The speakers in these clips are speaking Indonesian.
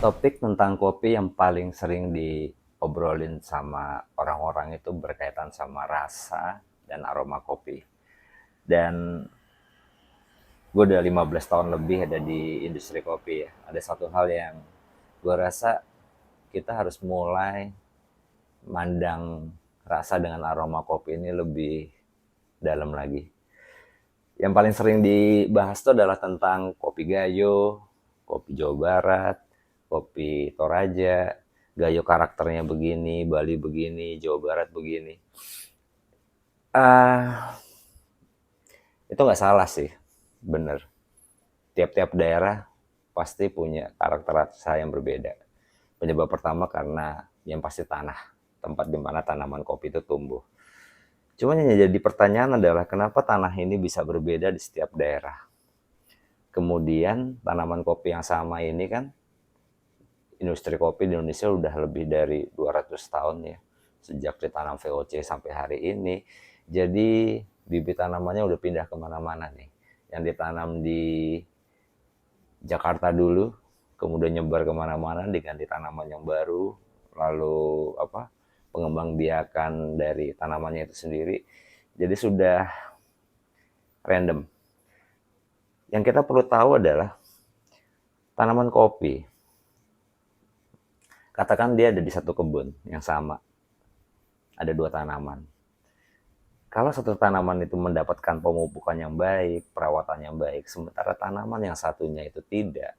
Topik tentang kopi yang paling sering diobrolin sama orang-orang itu berkaitan sama rasa dan aroma kopi. Dan gue udah 15 tahun lebih ada di industri kopi ya. Ada satu hal yang gue rasa kita harus mulai mandang rasa dengan aroma kopi ini lebih dalam lagi. Yang paling sering dibahas itu adalah tentang kopi Gayo, kopi Jawa Barat, kopi Toraja. Gayo karakternya begini, Bali begini, Jawa Barat begini. Ah, itu nggak salah sih, bener. Tiap-tiap daerah pasti punya karakter rasa yang berbeda. Penyebab pertama karena yang pasti tanah, tempat di mana tanaman kopi itu tumbuh. Cuman yang jadi pertanyaan adalah kenapa tanah ini bisa berbeda di setiap daerah. Kemudian tanaman kopi yang sama ini kan, industri kopi di Indonesia udah lebih dari 200 tahun ya. Sejak ditanam VOC sampai hari ini. Jadi bibit tanamannya udah pindah kemana-mana nih. Yang ditanam di Jakarta dulu, kemudian nyebar kemana-mana diganti tanaman yang baru, lalu pengembang biakan dari tanamannya itu sendiri. Jadi sudah random. Yang kita perlu tahu adalah tanaman kopi. Katakan dia ada di satu kebun yang sama. Ada dua tanaman. Kalau satu tanaman itu mendapatkan pemupukan yang baik, perawatan yang baik, sementara tanaman yang satunya itu tidak.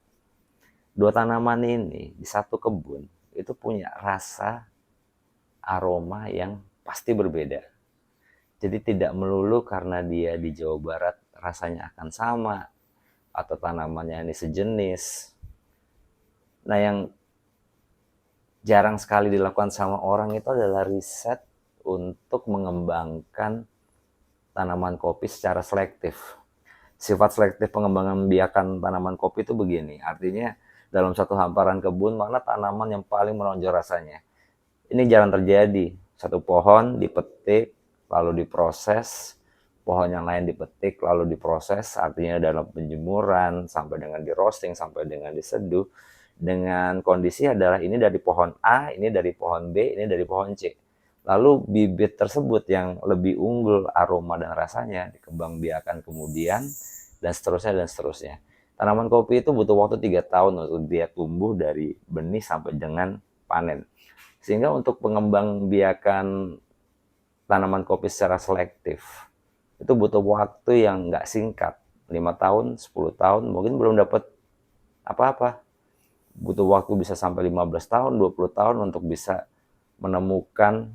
Dua tanaman ini di satu kebun itu punya rasa aroma yang pasti berbeda. Jadi tidak melulu karena dia di Jawa Barat rasanya akan sama atau tanamannya ini sejenis. Nah, yang jarang sekali dilakukan sama orang itu adalah riset untuk mengembangkan tanaman kopi secara selektif. Sifat selektif pengembangan biakan tanaman kopi itu begini, artinya dalam satu hamparan kebun mana tanaman yang paling menonjol rasanya. Ini jarang terjadi. Satu pohon dipetik, lalu diproses, pohon yang lain dipetik, lalu diproses, artinya dalam penjemuran, sampai dengan di roasting, sampai dengan diseduh, dengan kondisi adalah ini dari pohon A, ini dari pohon B, ini dari pohon C. Lalu bibit tersebut yang lebih unggul aroma dan rasanya dikembangbiakan kemudian, dan seterusnya dan seterusnya. Tanaman kopi itu butuh waktu 3 tahun untuk dia tumbuh dari benih sampai dengan panen. Sehingga untuk pengembangbiakan tanaman kopi secara selektif itu butuh waktu yang nggak singkat, 5 tahun, 10 tahun, mungkin belum dapat apa-apa. Butuh waktu bisa sampai 15 tahun, 20 tahun untuk bisa menemukan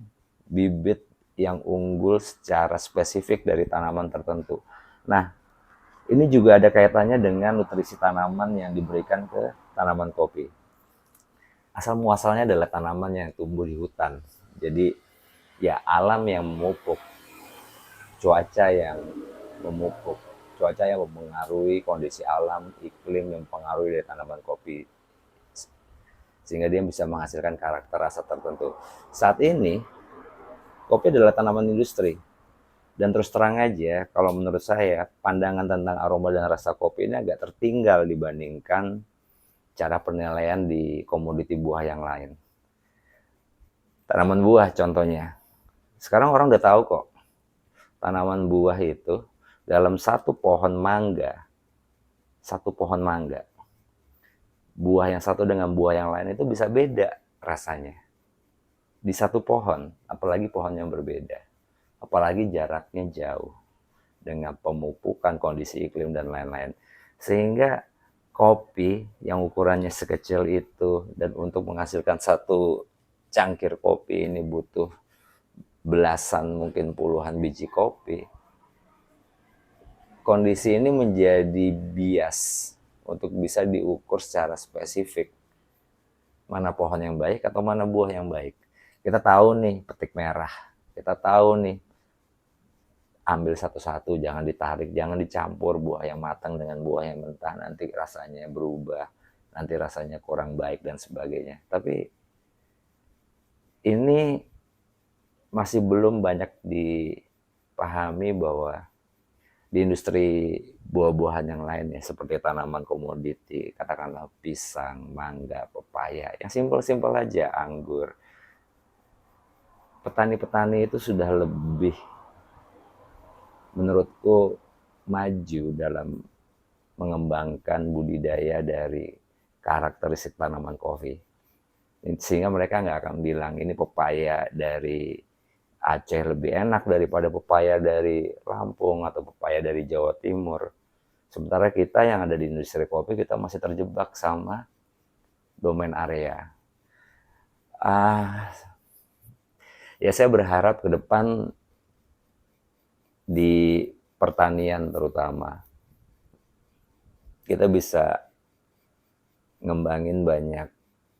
bibit yang unggul secara spesifik dari tanaman tertentu. Nah, ini juga ada kaitannya dengan nutrisi tanaman yang diberikan ke tanaman kopi. Asal muasalnya adalah tanaman yang tumbuh di hutan. Jadi ya alam yang memupuk, cuaca yang memupuk, cuaca yang mempengaruhi kondisi alam, iklim yang mempengaruhi dari tanaman kopi sehingga dia bisa menghasilkan karakter rasa tertentu. Saat ini kopi adalah tanaman industri. Dan terus terang aja, kalau menurut saya, pandangan tentang aroma dan rasa kopi ini agak tertinggal dibandingkan cara penilaian di komoditi buah yang lain. Tanaman buah contohnya. Sekarang orang udah tahu kok, tanaman buah itu dalam satu pohon mangga, buah yang satu dengan buah yang lain itu bisa beda rasanya. Di satu pohon, apalagi pohon yang berbeda. Apalagi jaraknya jauh dengan pemupukan, kondisi iklim dan lain-lain. Sehingga kopi yang ukurannya sekecil itu dan untuk menghasilkan satu cangkir kopi ini butuh belasan mungkin puluhan biji kopi. Kondisi ini menjadi bias untuk bisa diukur secara spesifik mana pohon yang baik atau mana buah yang baik. Kita tahu nih petik merah, kita tahu nih ambil satu-satu, jangan ditarik, jangan dicampur buah yang matang dengan buah yang mentah, nanti rasanya berubah, nanti rasanya kurang baik dan sebagainya. Tapi ini masih belum banyak dipahami bahwa di industri buah-buahan yang lain ya, seperti tanaman komoditi, katakanlah pisang, mangga, pepaya, yang simpel-simpel aja, anggur. Petani-petani itu sudah lebih, menurutku, maju dalam mengembangkan budidaya dari karakteristik tanaman kopi. Sehingga mereka nggak akan bilang ini pepaya dari Aceh lebih enak daripada pepaya dari Lampung atau pepaya dari Jawa Timur. Sementara kita yang ada di industri kopi, kita masih terjebak sama domain area. Ya saya berharap ke depan di pertanian terutama, kita bisa ngembangin banyak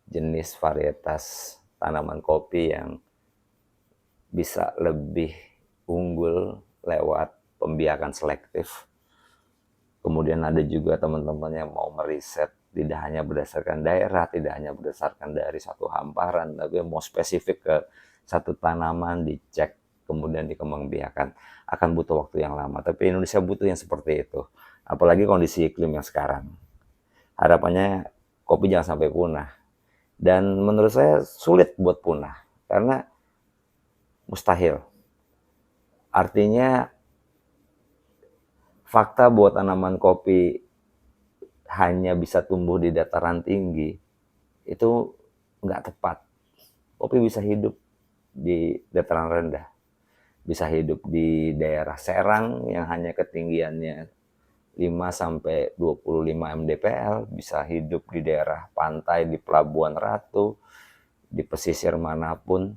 jenis varietas tanaman kopi yang bisa lebih unggul lewat pembiakan selektif. Kemudian ada juga teman-teman yang mau meriset tidak hanya berdasarkan daerah, tidak hanya berdasarkan dari satu hamparan, tapi mau spesifik ke satu tanaman, dicek, kemudian dikembangbiakan. Akan butuh waktu yang lama, tapi Indonesia butuh yang seperti itu. Apalagi kondisi iklim yang sekarang. Harapannya kopi jangan sampai punah. Dan menurut saya sulit buat punah, karena mustahil. Artinya fakta bahwa tanaman kopi hanya bisa tumbuh di dataran tinggi itu nggak tepat. Kopi bisa hidup di dataran rendah, bisa hidup di daerah Serang yang hanya ketinggiannya 5-25 mdpl, bisa hidup di daerah pantai, di Pelabuhan Ratu, di pesisir manapun,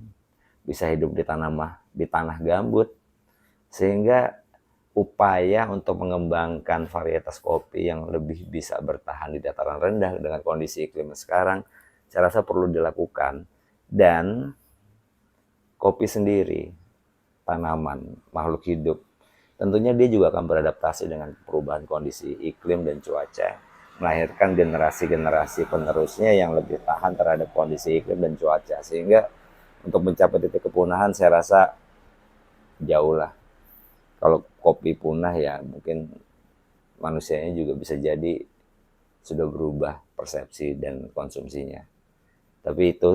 bisa hidup di tanah gambut. Sehingga upaya untuk mengembangkan varietas kopi yang lebih bisa bertahan di dataran rendah dengan kondisi iklim sekarang, saya rasa perlu dilakukan. Dan kopi sendiri, tanaman, makhluk hidup, tentunya dia juga akan beradaptasi dengan perubahan kondisi iklim dan cuaca, melahirkan generasi-generasi penerusnya yang lebih tahan terhadap kondisi iklim dan cuaca. Sehingga untuk mencapai titik kepunahan saya rasa jauh lah. Kalau kopi punah ya mungkin manusianya juga bisa jadi sudah berubah persepsi dan konsumsinya. Tapi itu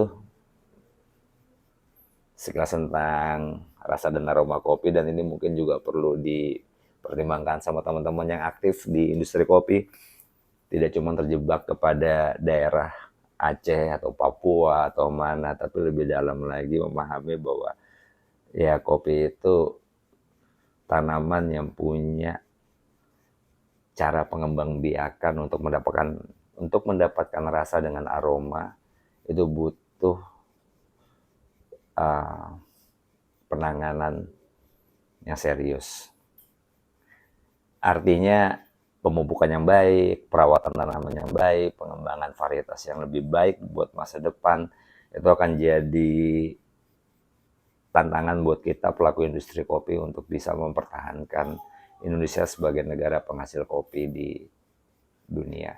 sekilas tentang rasa dan aroma kopi, dan ini mungkin juga perlu dipertimbangkan sama teman-teman yang aktif di industri kopi. Tidak cuma terjebak kepada daerah Aceh atau Papua atau mana, tapi lebih dalam lagi memahami bahwa ya kopi itu tanaman yang punya cara pengembangbiakan untuk mendapatkan rasa dengan aroma itu butuh penanganan yang serius. Artinya pemupukan yang baik, perawatan tanaman yang baik, pengembangan varietas yang lebih baik buat masa depan, itu akan jadi tantangan buat kita pelaku industri kopi untuk bisa mempertahankan Indonesia sebagai negara penghasil kopi di dunia.